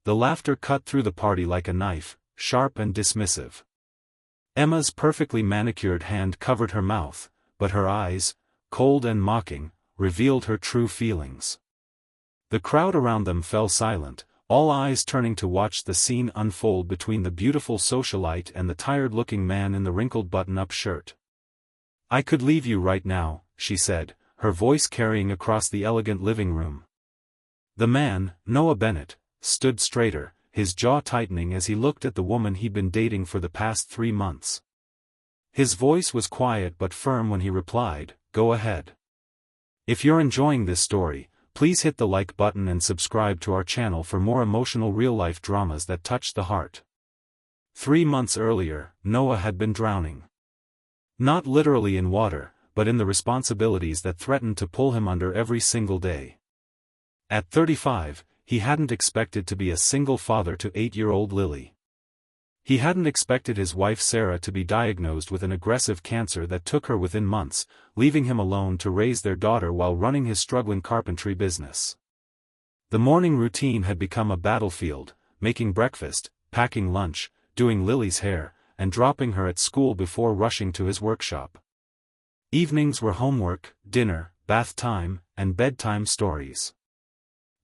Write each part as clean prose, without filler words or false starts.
The laughter cut through the party like a knife, sharp and dismissive. Emma's perfectly manicured hand covered her mouth, but her eyes, cold and mocking, revealed her true feelings. The crowd around them fell silent, all eyes turning to watch the scene unfold between the beautiful socialite and the tired-looking man in the wrinkled button-up shirt. "I could leave you right now," she said, her voice carrying across the elegant living room. The man, Noah Bennett, stood straighter, his jaw tightening as he looked at the woman he'd been dating for the past 3 months. His voice was quiet but firm when he replied, "Go ahead. If you're enjoying this story, please hit the like button and subscribe to our channel for more emotional real-life dramas that touch the heart." 3 months earlier, Noah had been drowning. Not literally in water, but in the responsibilities that threatened to pull him under every single day. At 35, he hadn't expected to be a single father to 8-year-old Lily. He hadn't expected his wife Sarah to be diagnosed with an aggressive cancer that took her within months, leaving him alone to raise their daughter while running his struggling carpentry business. The morning routine had become a battlefield, making breakfast, packing lunch, doing Lily's hair, and dropping her at school before rushing to his workshop. Evenings were homework, dinner, bath time, and bedtime stories.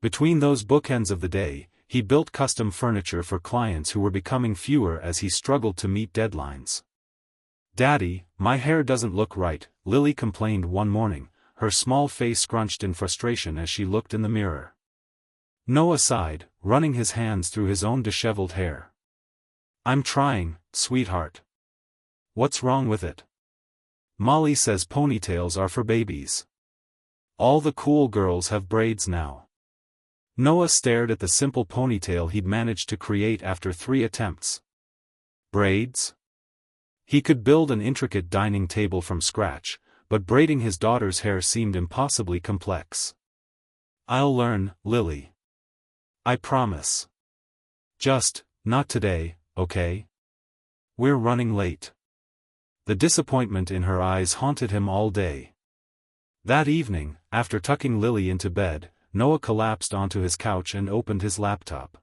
Between those bookends of the day, he built custom furniture for clients who were becoming fewer as he struggled to meet deadlines. "Daddy, my hair doesn't look right," Lily complained one morning, her small face scrunched in frustration as she looked in the mirror. Noah sighed, running his hands through his own disheveled hair. "I'm trying, sweetheart." "What's wrong with it?" "Molly says ponytails are for babies. All the cool girls have braids now." Noah stared at the simple ponytail he'd managed to create after 3 attempts. Braids? He could build an intricate dining table from scratch, but braiding his daughter's hair seemed impossibly complex. "I'll learn, Lily. I promise. Just, not today, okay? We're running late." The disappointment in her eyes haunted him all day. That evening, after tucking Lily into bed, Noah collapsed onto his couch and opened his laptop.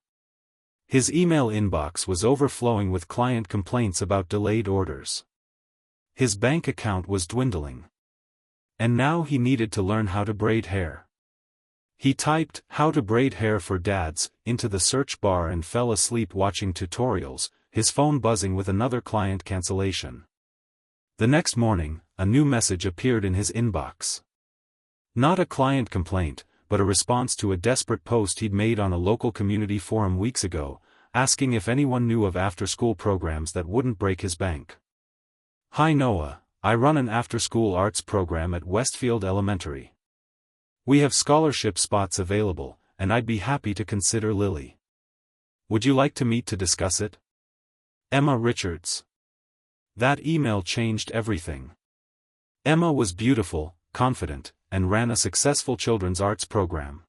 His email inbox was overflowing with client complaints about delayed orders. His bank account was dwindling. And now he needed to learn how to braid hair. He typed, "How to braid hair for dads," into the search bar and fell asleep watching tutorials, his phone buzzing with another client cancellation. The next morning, a new message appeared in his inbox. Not a client complaint, but a response to a desperate post he'd made on a local community forum weeks ago, asking if anyone knew of after-school programs that wouldn't break his bank. "Hi Noah, I run an after-school arts program at Westfield Elementary. We have scholarship spots available, and I'd be happy to consider Lily. Would you like to meet to discuss it? Emma Richards." That email changed everything. Emma was beautiful, confident, and ran a successful children's arts program.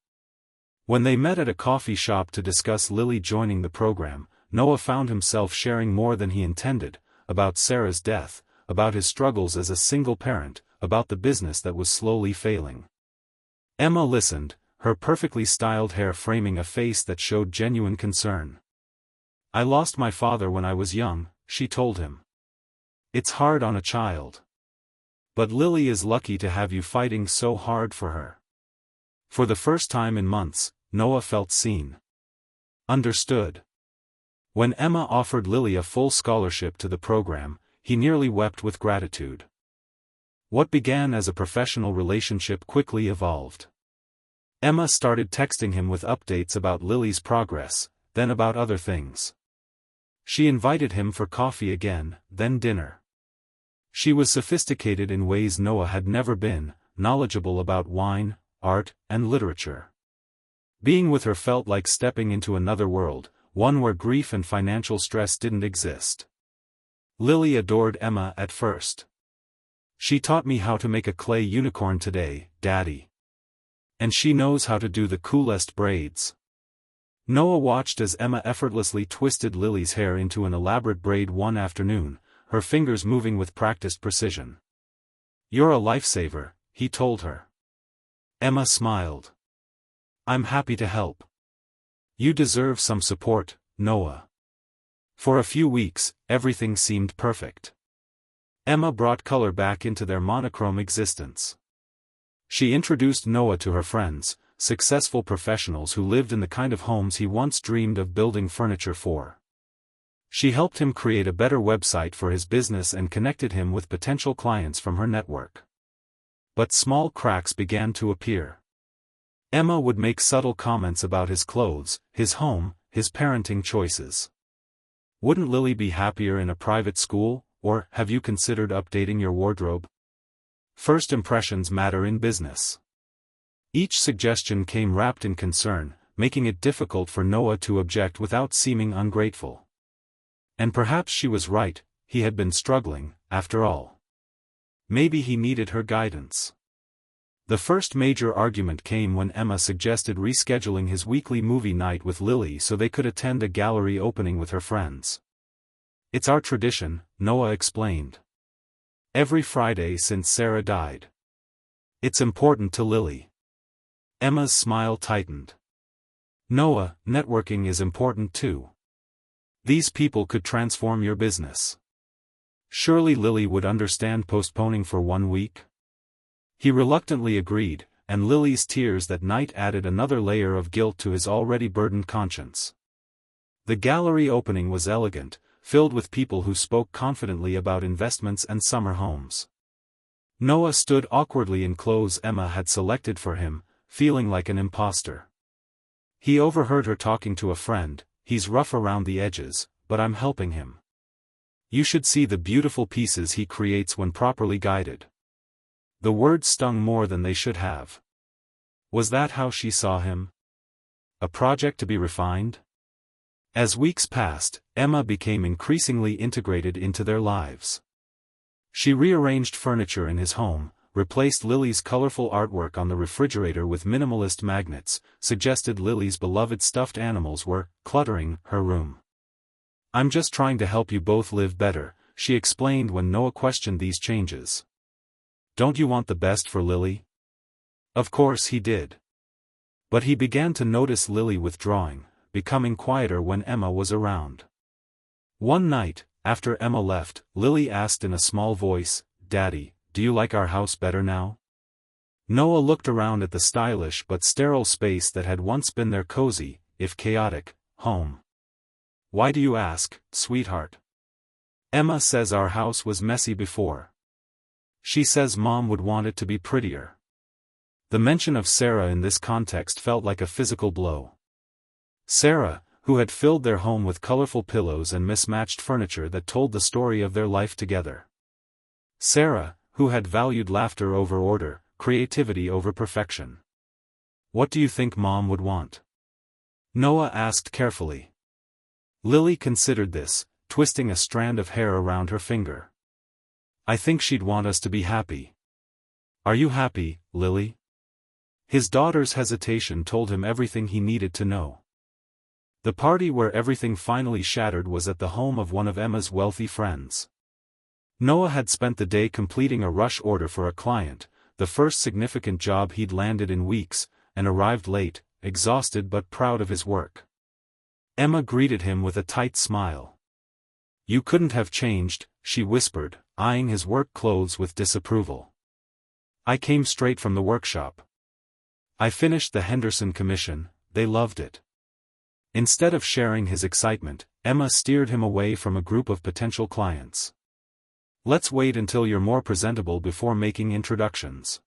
When they met at a coffee shop to discuss Lily joining the program, Noah found himself sharing more than he intended, about Sarah's death, about his struggles as a single parent, about the business that was slowly failing. Emma listened, her perfectly styled hair framing a face that showed genuine concern. "I lost my father when I was young," she told him. "It's hard on a child. But Lily is lucky to have you fighting so hard for her." For the first time in months, Noah felt seen. Understood. When Emma offered Lily a full scholarship to the program, he nearly wept with gratitude. What began as a professional relationship quickly evolved. Emma started texting him with updates about Lily's progress, then about other things. She invited him for coffee again, then dinner. She was sophisticated in ways Noah had never been, knowledgeable about wine, art, and literature. Being with her felt like stepping into another world, one where grief and financial stress didn't exist. Lily adored Emma at first. "She taught me how to make a clay unicorn today, Daddy. And she knows how to do the coolest braids." Noah watched as Emma effortlessly twisted Lily's hair into an elaborate braid one afternoon, her fingers moving with practiced precision. "You're a lifesaver," he told her. Emma smiled. "I'm happy to help. You deserve some support, Noah. For a few weeks, everything seemed perfect. Emma brought color back into their monochrome existence. She introduced Noah to her friends, successful professionals who lived in the kind of homes he once dreamed of building furniture for. She helped him create a better website for his business and connected him with potential clients from her network. But small cracks began to appear. Emma would make subtle comments about his clothes, his home, his parenting choices. Wouldn't Lily be happier in a private school, or have you considered updating your wardrobe? First impressions matter in business. Each suggestion came wrapped in concern, making it difficult for Noah to object without seeming ungrateful. And perhaps she was right, he had been struggling, after all. Maybe he needed her guidance. The first major argument came when Emma suggested rescheduling his weekly movie night with Lily so they could attend a gallery opening with her friends. It's our tradition, Noah explained. Every Friday since Sarah died. It's important to Lily. Emma's smile tightened. Noah, networking is important too. These people could transform your business. Surely Lily would understand postponing for 1 week? He reluctantly agreed, and Lily's tears that night added another layer of guilt to his already burdened conscience. The gallery opening was elegant, filled with people who spoke confidently about investments and summer homes. Noah stood awkwardly in clothes Emma had selected for him, feeling like an imposter. He overheard her talking to a friend. He's rough around the edges, but I'm helping him. You should see the beautiful pieces he creates when properly guided. The words stung more than they should have. Was that how she saw him? A project to be refined? As weeks passed, Emma became increasingly integrated into their lives. She rearranged furniture in his home, replaced Lily's colorful artwork on the refrigerator with minimalist magnets, suggested Lily's beloved stuffed animals were cluttering her room. I'm just trying to help you both live better, she explained when Noah questioned these changes. Don't you want the best for Lily? Of course he did. But he began to notice Lily withdrawing, becoming quieter when Emma was around. One night, after Emma left, Lily asked in a small voice, Daddy, do you like our house better now? Noah looked around at the stylish but sterile space that had once been their cozy, if chaotic, home. Why do you ask, sweetheart? Emma says our house was messy before. She says Mom would want it to be prettier. The mention of Sarah in this context felt like a physical blow. Sarah, who had filled their home with colorful pillows and mismatched furniture that told the story of their life together. Sarah, who had valued laughter over order, creativity over perfection. What do you think Mom would want? Noah asked carefully. Lily considered this, twisting a strand of hair around her finger. I think she'd want us to be happy. Are you happy, Lily? His daughter's hesitation told him everything he needed to know. The party where everything finally shattered was at the home of one of Emma's wealthy friends. Noah had spent the day completing a rush order for a client, the first significant job he'd landed in weeks, and arrived late, exhausted but proud of his work. Emma greeted him with a tight smile. You couldn't have changed, she whispered, eyeing his work clothes with disapproval. I came straight from the workshop. I finished the Henderson commission, they loved it. Instead of sharing his excitement, Emma steered him away from a group of potential clients. Let's wait until you're more presentable before making introductions.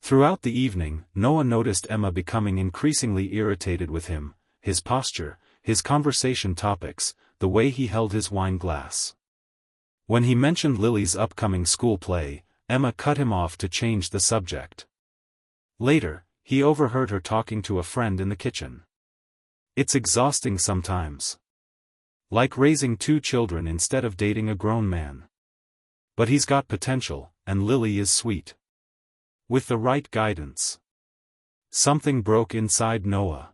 Throughout the evening, Noah noticed Emma becoming increasingly irritated with him, his posture, his conversation topics, the way he held his wine glass. When he mentioned Lily's upcoming school play, Emma cut him off to change the subject. Later, he overheard her talking to a friend in the kitchen. It's exhausting sometimes. Like raising 2 children instead of dating a grown man. But he's got potential, and Lily is sweet. With the right guidance. Something broke inside Noah.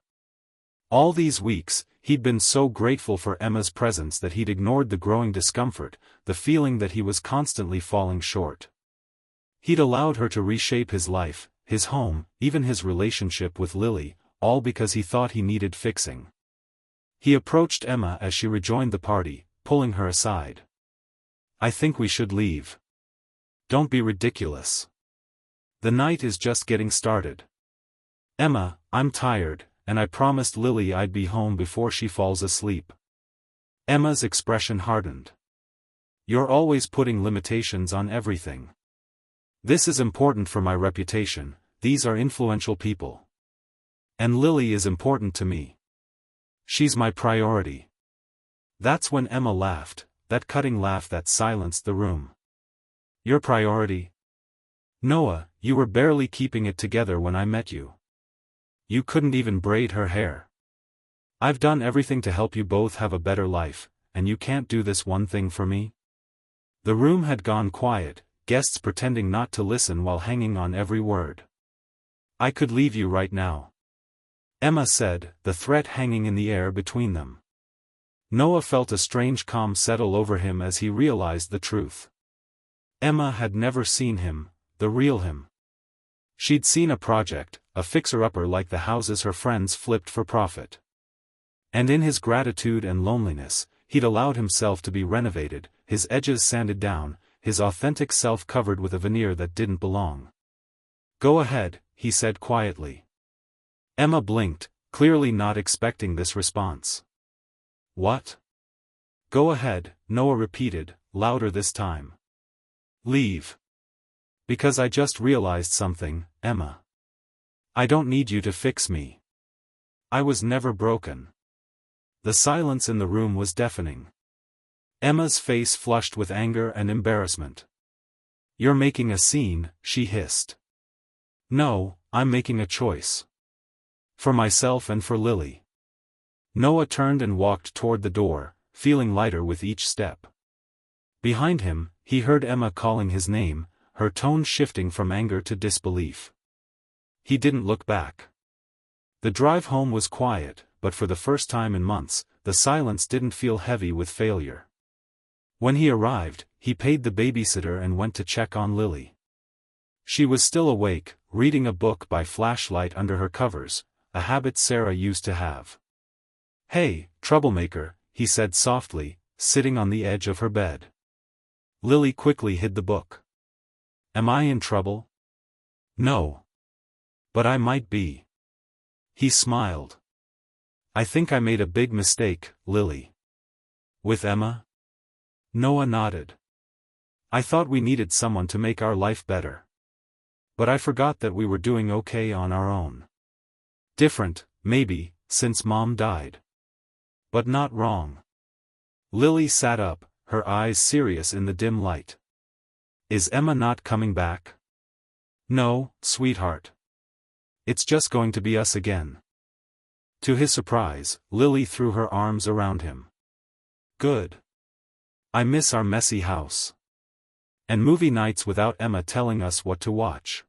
All these weeks, he'd been so grateful for Emma's presence that he'd ignored the growing discomfort, the feeling that he was constantly falling short. He'd allowed her to reshape his life, his home, even his relationship with Lily, all because he thought he needed fixing. He approached Emma as she rejoined the party, pulling her aside. "I think we should leave. Don't be ridiculous. The night is just getting started." "Emma, I'm tired, and I promised Lily I'd be home before she falls asleep." Emma's expression hardened. "You're always putting limitations on everything. This is important for my reputation, these are influential people. And Lily is important to me. She's my priority." That's when Emma laughed, that cutting laugh that silenced the room. "Your priority? Noah, you were barely keeping it together when I met you. You couldn't even braid her hair. I've done everything to help you both have a better life, and you can't do this one thing for me?" The room had gone quiet, guests pretending not to listen while hanging on every word. "I could leave you right now," Emma said, the threat hanging in the air between them. Noah felt a strange calm settle over him as he realized the truth. Emma had never seen him, the real him. She'd seen a project, a fixer-upper like the houses her friends flipped for profit. And in his gratitude and loneliness, he'd allowed himself to be renovated, his edges sanded down, his authentic self covered with a veneer that didn't belong. "Go ahead," he said quietly. Emma blinked, clearly not expecting this response. "What?" "Go ahead," Noah repeated, louder this time. "Leave. Because I just realized something, Emma. I don't need you to fix me. I was never broken." The silence in the room was deafening. Emma's face flushed with anger and embarrassment. "You're making a scene," she hissed. "No, I'm making a choice. For myself and for Lily." Noah turned and walked toward the door, feeling lighter with each step. Behind him, he heard Emma calling his name, her tone shifting from anger to disbelief. He didn't look back. The drive home was quiet, but for the first time in months, the silence didn't feel heavy with failure. When he arrived, he paid the babysitter and went to check on Lily. She was still awake, reading a book by flashlight under her covers, a habit Sarah used to have. "Hey, troublemaker," he said softly, sitting on the edge of her bed. Lily quickly hid the book. "Am I in trouble?" "No. But I might be." He smiled. "I think I made a big mistake, Lily." "With Emma?" Noah nodded. "I thought we needed someone to make our life better. But I forgot that we were doing okay on our own. Different, maybe, since Mom died. But not wrong." Lily sat up, her eyes serious in the dim light. "Is Emma not coming back?" "No, sweetheart. It's just going to be us again." To his surprise, Lily threw her arms around him. "Good. I miss our messy house. And movie nights without Emma telling us what to watch."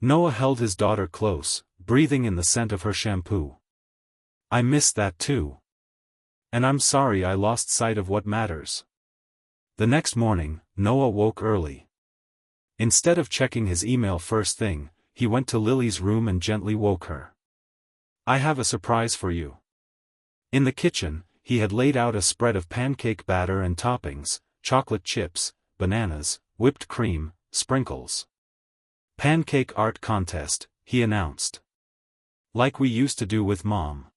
Noah held his daughter close, breathing in the scent of her shampoo. "I miss that too. And I'm sorry I lost sight of what matters." The next morning, Noah woke early. Instead of checking his email first thing, he went to Lily's room and gently woke her. "I have a surprise for you." In the kitchen, he had laid out a spread of pancake batter and toppings, chocolate chips, bananas, whipped cream, sprinkles. "Pancake art contest," he announced. "Like we used to do with Mom."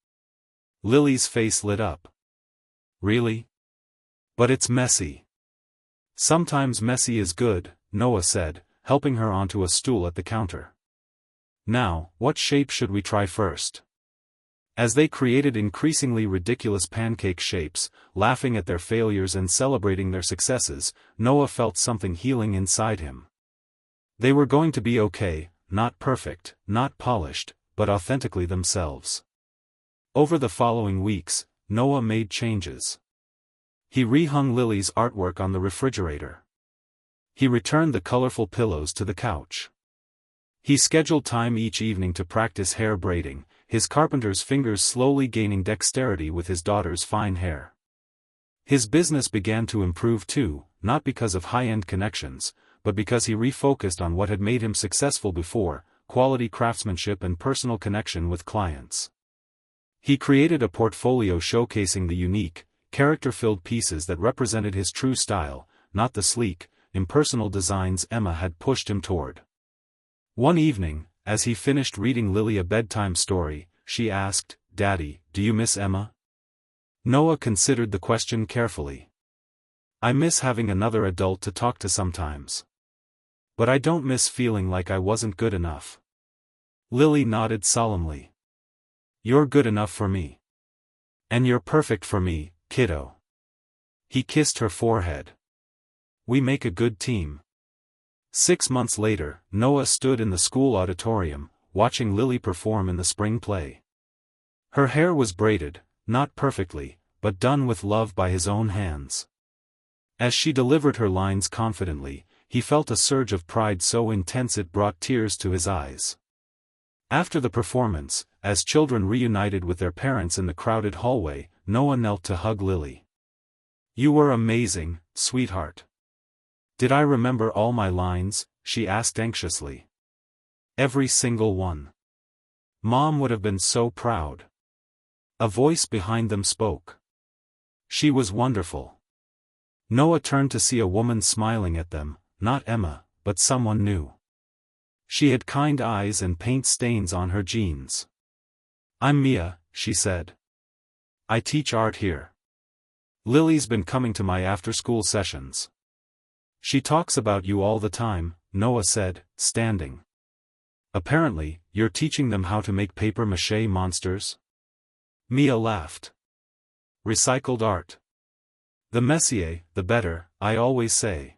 Lily's face lit up. "Really? But it's messy." "Sometimes messy is good," Noah said, helping her onto a stool at the counter. "Now, what shape should we try first?" As they created increasingly ridiculous pancake shapes, laughing at their failures and celebrating their successes, Noah felt something healing inside him. They were going to be okay, not perfect, not polished, but authentically themselves. Over the following weeks, Noah made changes. He rehung Lily's artwork on the refrigerator. He returned the colorful pillows to the couch. He scheduled time each evening to practice hair braiding, his carpenter's fingers slowly gaining dexterity with his daughter's fine hair. His business began to improve too, not because of high-end connections, but because he refocused on what had made him successful before, quality craftsmanship and personal connection with clients. He created a portfolio showcasing the unique, character-filled pieces that represented his true style, not the sleek, impersonal designs Emma had pushed him toward. One evening, as he finished reading Lily a bedtime story, she asked, "Daddy, do you miss Emma?" Noah considered the question carefully. "I miss having another adult to talk to sometimes. But I don't miss feeling like I wasn't good enough." Lily nodded solemnly. "You're good enough for me. And you're perfect for me, kiddo." He kissed her forehead. "We make a good team." 6 months later, Noah stood in the school auditorium, watching Lily perform in the spring play. Her hair was braided, not perfectly, but done with love by his own hands. As she delivered her lines confidently, he felt a surge of pride so intense it brought tears to his eyes. After the performance, as children reunited with their parents in the crowded hallway, Noah knelt to hug Lily. "You were amazing, sweetheart." "Did I remember all my lines?" she asked anxiously. "Every single one. Mom would have been so proud." A voice behind them spoke. "She was wonderful." Noah turned to see a woman smiling at them, not Emma, but someone new. She had kind eyes and paint stains on her jeans. "I'm Mia," she said. "I teach art here. Lily's been coming to my after-school sessions." "She talks about you all the time," Noah said, standing. "Apparently, you're teaching them how to make papier-mâché monsters?" Mia laughed. "Recycled art. The messier, the better, I always say."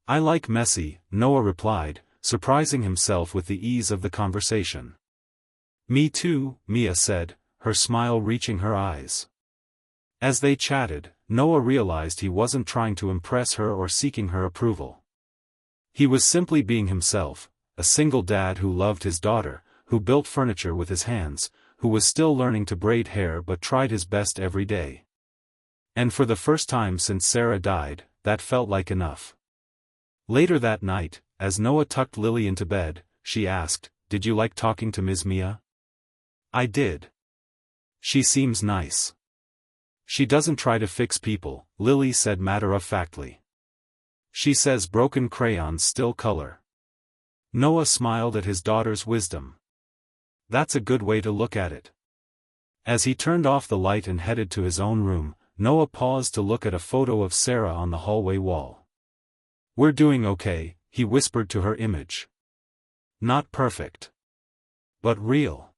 "I like messy," Noah replied, surprising himself with the ease of the conversation. "Me too," Mia said, her smile reaching her eyes. As they chatted, Noah realized he wasn't trying to impress her or seeking her approval. He was simply being himself, a single dad who loved his daughter, who built furniture with his hands, who was still learning to braid hair but tried his best every day. And for the first time since Sarah died, that felt like enough. Later that night, as Noah tucked Lily into bed, she asked, "Did you like talking to Ms. Mia?" "I did. She seems nice. She doesn't try to fix people," Lily said matter-of-factly. "She says broken crayons still color." Noah smiled at his daughter's wisdom. "That's a good way to look at it." As he turned off the light and headed to his own room, Noah paused to look at a photo of Sarah on the hallway wall. "We're doing okay," he whispered to her image. "Not perfect. But real."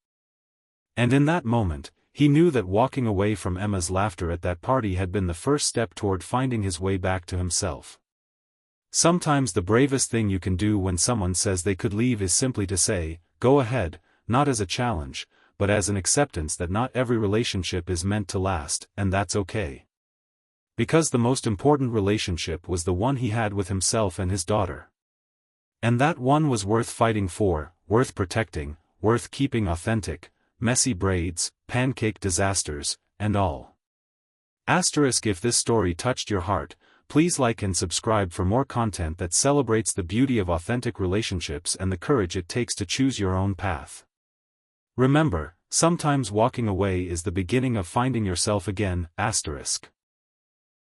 And in that moment, he knew that walking away from Emma's laughter at that party had been the first step toward finding his way back to himself. Sometimes the bravest thing you can do when someone says they could leave is simply to say, "Go ahead," not as a challenge, but as an acceptance that not every relationship is meant to last, and that's okay. Because the most important relationship was the one he had with himself and his daughter. And that one was worth fighting for, worth protecting, worth keeping authentic, messy braids, pancake disasters, and all. If this story touched your heart, please like and subscribe for more content that celebrates the beauty of authentic relationships and the courage it takes to choose your own path. Remember, sometimes walking away is the beginning of finding yourself again.